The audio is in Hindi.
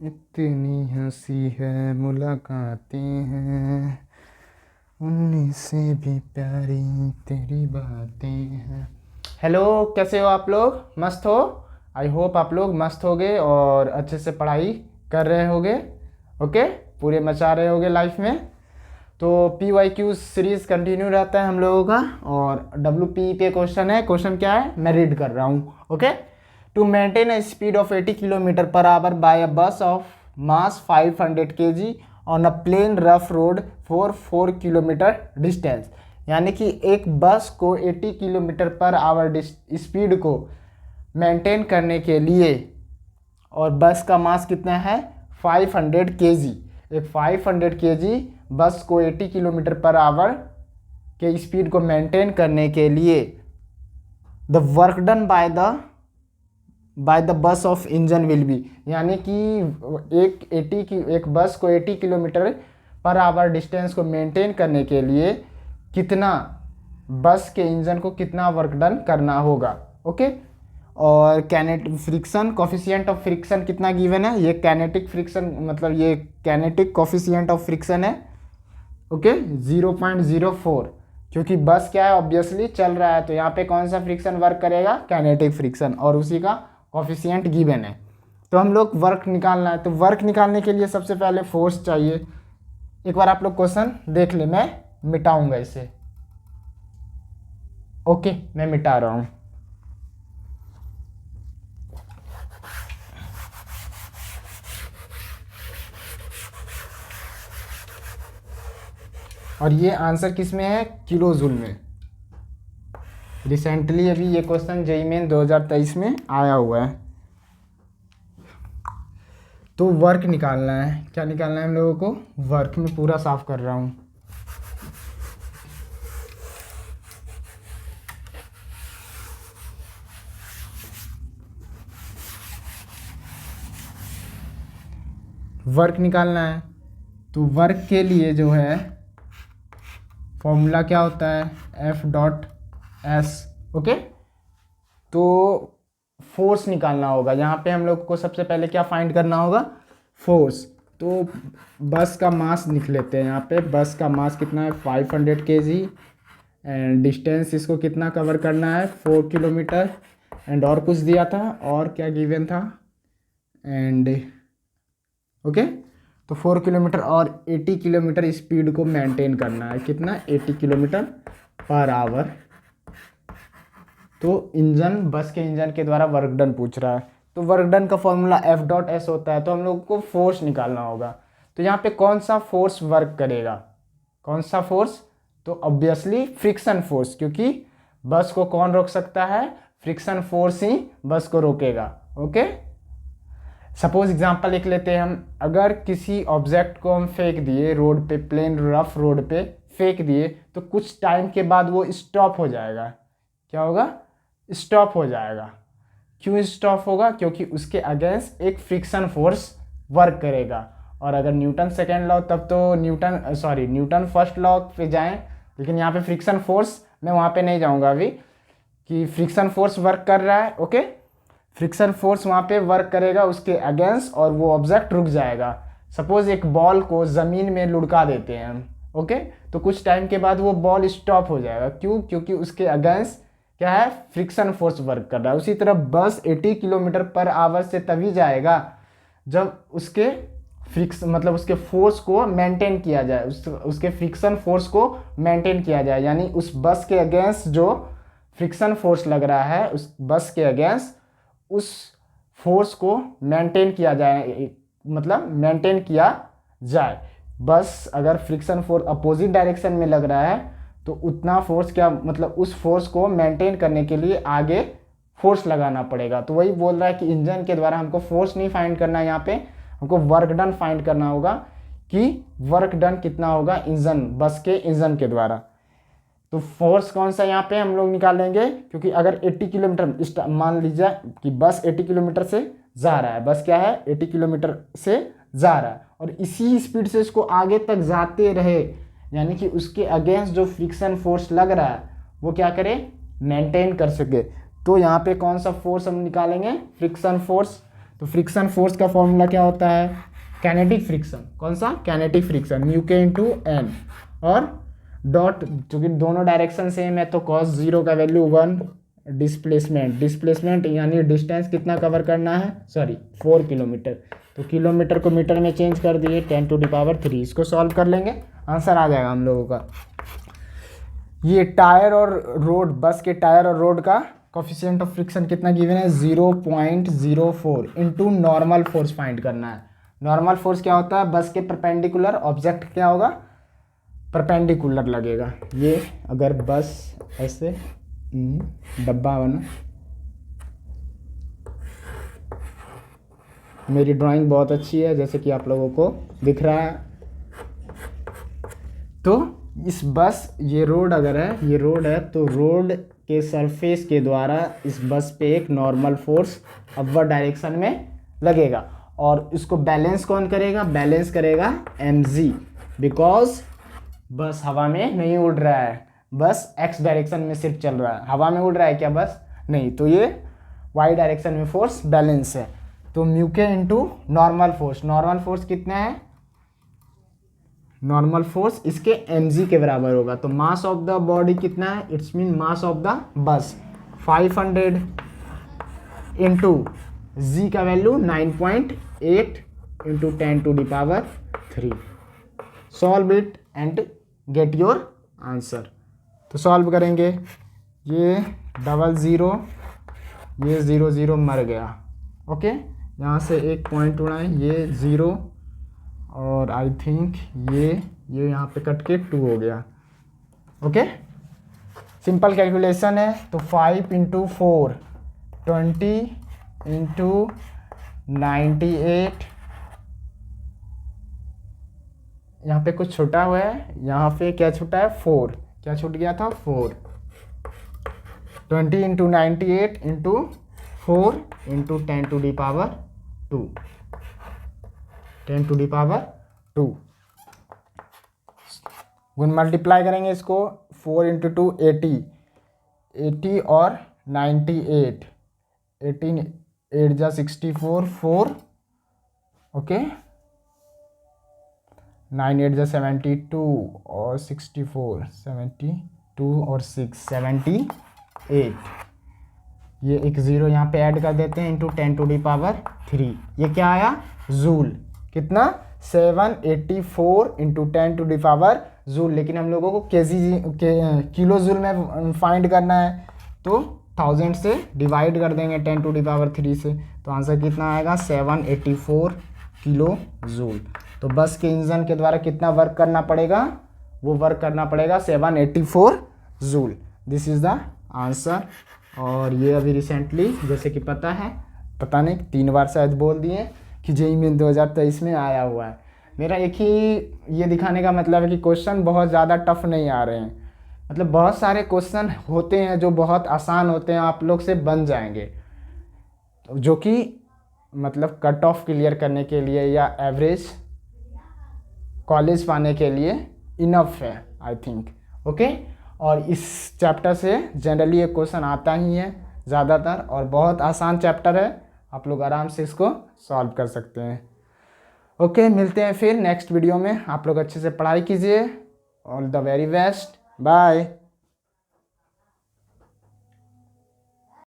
इतनी हंसी है मुलाकातें हैं, उन्हीं से भी प्यारी तेरी बातें हैं। हेलो, कैसे हो आप लोग? मस्त हो? आई होप आप लोग मस्त होगे और अच्छे से पढ़ाई कर रहे होगे। ओके, पूरे मचा रहे होगे लाइफ में। तो P Y Q series continue रहता है हम लोगों का, और डब्ल्यू पी पे क्वेश्चन है। क्वेश्चन क्या है मैं रीड कर रहा हूँ। Okay, to maintain a speed of 80 kilometre per hour by a bus of mass 500 kg on a plane rough road for 4 kilometre distance. यानी कि एक बस को 80 किलोमीटर पर आवर स्पीड को मेंटेन करने के लिए, और बस का मास कितना है 500 kg। एक 500 kg बस को 80 किलोमीटर पर आवर के स्पीड को मेंटेन करने के लिए the work done by the bus of engine will be, यानी कि एक बस को 80 किलोमीटर पर आवर डिस्टेंस को मेंटेन करने के लिए कितना बस के इंजन को कितना वर्क डन करना होगा। ओके, और फ्रिक्शन कॉफिशिएंट ऑफ फ्रिक्शन कितना गिवन है, ये कैनेटिक फ्रिक्शन मतलब ये कैनेटिक कॉफिशिएंट ऑफ फ्रिक्शन है। ओके, 0.04, क्योंकि बस क्या है ऑब्वियसली चल रहा है, तो यहाँ पे कौन सा फ्रिक्शन वर्क करेगा, कैनेटिक फ्रिक्शन, और उसी का कॉफिशिएंट गिवन है। तो हम लोग वर्क निकालना है, तो वर्क निकालने के लिए सबसे पहले फोर्स चाहिए। एक बार आप लोग क्वेश्चन देख ले, मैं मिटाऊंगा इसे। ओके, मैं मिटा रहा हूँ। और ये आंसर किस में है, किलो जूल में। रिसेंटली अभी ये क्वेश्चन जेईई मेन 2023 में आया हुआ है। तो वर्क निकालना है, क्या निकालना है हम लोगों को, वर्क में पूरा साफ कर रहा हूँ। वर्क निकालना है, तो वर्क के लिए जो है फॉर्मूला क्या होता है, F.S। ओके, तो फोर्स निकालना होगा। यहाँ पे हम लोग को सबसे पहले क्या फाइंड करना होगा, फोर्स। तो बस का मास लिख लेते हैं। यहाँ पे बस का मास कितना है 500 kg, एंड डिस्टेंस इसको कितना कवर करना है 4 किलोमीटर, एंड और कुछ दिया था, और क्या गिवन था, एंड ओके, तो 4 किलोमीटर और 80 किलोमीटर स्पीड को मेंटेन करना है। कितना, 80 किलोमीटर पर आवर। तो इंजन, बस के इंजन के द्वारा वर्क डन पूछ रहा है, तो वर्क डन का फॉर्मूला F.S होता है। तो हम लोग को फोर्स निकालना होगा। तो यहाँ पे कौन सा फोर्स वर्क करेगा, कौन सा फोर्स, तो ऑब्वियसली फ्रिक्शन फोर्स, क्योंकि बस को कौन रोक सकता है, फ्रिक्शन फोर्स ही बस को रोकेगा। ओके, सपोज एग्जांपल लिख लेते हैं हम। अगर किसी ऑब्जेक्ट को हम फेंक दिए रोड पे, प्लेन रफ रोड पे फेंक दिए, तो कुछ टाइम के बाद वो स्टॉप हो जाएगा। क्या होगा, स्टॉप हो जाएगा। क्यों स्टॉप होगा, क्योंकि उसके अगेंस्ट एक फ्रिक्शन फोर्स वर्क करेगा। और अगर न्यूटन सेकेंड लॉ, तब तो न्यूटन फर्स्ट लॉ पे जाएं, लेकिन यहाँ पे फ्रिक्शन फोर्स, मैं वहाँ पे नहीं जाऊँगा अभी, कि फ्रिक्शन फोर्स वर्क कर रहा है। ओके, फ्रिक्शन फोर्स वहाँ पे वर्क करेगा उसके अगेंस्ट, और वो ऑब्जेक्ट रुक जाएगा। सपोज एक बॉल को ज़मीन में लुढ़का देते हैं हम। ओके, तो कुछ टाइम के बाद वो बॉल स्टॉप हो जाएगा। क्यों, क्योंकि उसके अगेंस्ट क्या है, फ्रिक्शन फोर्स वर्क कर रहा है। उसी तरह बस 80 किलोमीटर पर आवर से तभी जाएगा जब उसके उसके फोर्स को मेंटेन किया जाए, उसके फ्रिक्शन फोर्स को मेंटेन किया जाए। यानी उस बस के अगेंस्ट जो फ्रिक्शन फोर्स लग रहा है, उस बस के अगेंस्ट उस फोर्स को मेंटेन किया जाए, मेंटेन किया जाए। बस अगर फ्रिक्शन फोर्स अपोजिट डायरेक्शन में लग रहा है, तो उतना फोर्स क्या, उस फोर्स को मेंटेन करने के लिए आगे फोर्स लगाना पड़ेगा। तो वही बोल रहा है कि इंजन के द्वारा हमको फोर्स नहीं फाइंड करना है, यहाँ पे हमको वर्क डन फाइंड करना होगा, कि वर्क डन कितना होगा इंजन, बस के इंजन के द्वारा। तो फोर्स कौन सा यहाँ पे हम लोग निकालेंगे, क्योंकि अगर 80 किलोमीटर, मान लीजिए कि बस 80 किलोमीटर से जा रहा है, बस क्या है 80 किलोमीटर से जा रहा है, और इसी स्पीड से इसको आगे तक जाते रहे, यानी कि उसके अगेंस्ट जो फ्रिक्शन फोर्स लग रहा है वो क्या करे, मेंटेन कर सके। तो यहाँ पे कौन सा फोर्स हम निकालेंगे, फ्रिक्शन फोर्स। तो फ्रिक्शन फोर्स का फॉर्मूला क्या होता है, कैनेटिक फ्रिक्शन, कौन सा, कैनेटिक फ्रिक्शन, म्यू के इंटू एन, और डॉट चूँकि दोनों डायरेक्शन सेम है तो कॉस जीरो का वैल्यू 1, डिस्प्लेसमेंट यानी डिस्टेंस कितना कवर करना है, सॉरी 4 किलोमीटर, तो किलोमीटर को मीटर में चेंज कर दिए 10⁻3। इसको सॉल्व कर लेंगे, आंसर आ जाएगा हम लोगों का। ये टायर और रोड, बस के टायर और रोड का कोफिशिएंट ऑफ फ्रिक्शन कितना गिवन है, 0.04 इंटू नॉर्मल फोर्स फाइंड करना है। नॉर्मल फोर्स क्या होता है, बस के परपेंडिकुलर ऑब्जेक्ट क्या होगा, परपेंडिकुलर लगेगा। ये अगर बस ऐसे डब्बा बना, मेरी ड्राइंग बहुत अच्छी है जैसे कि आप लोगों को दिख रहा है, तो इस बस, ये रोड अगर है, ये रोड है, तो रोड के सरफेस के द्वारा इस बस पे एक नॉर्मल फोर्स अपवर्ड डायरेक्शन में लगेगा, और इसको बैलेंस कौन करेगा, बैलेंस करेगा mg, बिकॉज बस हवा में नहीं उड़ रहा है, बस x डायरेक्शन में सिर्फ चल रहा है, हवा में उड़ रहा है क्या बस, नहीं, तो ये y डायरेक्शन में फोर्स बैलेंस है। तो म्यू के into normal force, normal force कितना है, नॉर्मल फोर्स इसके mg के बराबर होगा, तो मास ऑफ द बॉडी कितना है, it's mean mass of the bus 500 into g का value 9.8 into 10⁻3। Solve it and get your answer. तो सॉल्व करेंगे, ये 00, ये 0 मर गया, ओके, यहाँ से एक पॉइंट उड़ाएं, ये 0, और आई थिंक ये यहाँ पे कट के 2 हो गया, ओके। सिंपल कैलकुलेशन है, तो 5 इंटू 4 20 इंटू 98, यहाँ पे कुछ छूटा हुआ है, यहाँ पे क्या छूटा है, 4, क्या छूट गया था, 4, 20 इंटू 98 इंटू 4 इंटू 10⁻2, 10⁻2 गुण मल्टीप्लाई करेंगे इसको, 4 इंटू 2 80 और 98, 18 8 जा 64, 4, ओके, 9 8 जा 72 और 64, 72 और 6 78, ये एक 0 यहाँ पे ऐड कर देते हैं इंटू 10⁻3, ये क्या आया, जूल, कितना, 784 इंटू 10⁻, जूल, लेकिन हम लोगों को किलो जूल में फाइंड करना है, तो 1000 से डिवाइड कर देंगे 10⁻3 से, तो आंसर कितना आएगा, 784 किलो जूल। तो बस के इंजन के द्वारा कितना वर्क करना पड़ेगा, वो वर्क करना पड़ेगा 784 joule. This is the answer. और ये अभी रिसेंटली जैसे कि पता नहीं 3 बार शायद बोल दिए कि जेईई मेन 2023 में आया हुआ है। मेरा एक ही ये दिखाने का मतलब है कि क्वेश्चन बहुत ज़्यादा टफ नहीं आ रहे हैं, मतलब बहुत सारे क्वेश्चन होते हैं जो बहुत आसान होते हैं, आप लोग से बन जाएंगे, जो कि मतलब कट ऑफ क्लियर करने के लिए या एवरेज कॉलेज पाने के लिए इनफ है, आई थिंक, ओके। और इस चैप्टर से जनरली एक क्वेश्चन आता ही है ज़्यादातर, और बहुत आसान चैप्टर है, आप लोग आराम से इसको सॉल्व कर सकते हैं, ओके। मिलते हैं फिर नेक्स्ट वीडियो में, आप लोग अच्छे से पढ़ाई कीजिए, all the very best, bye.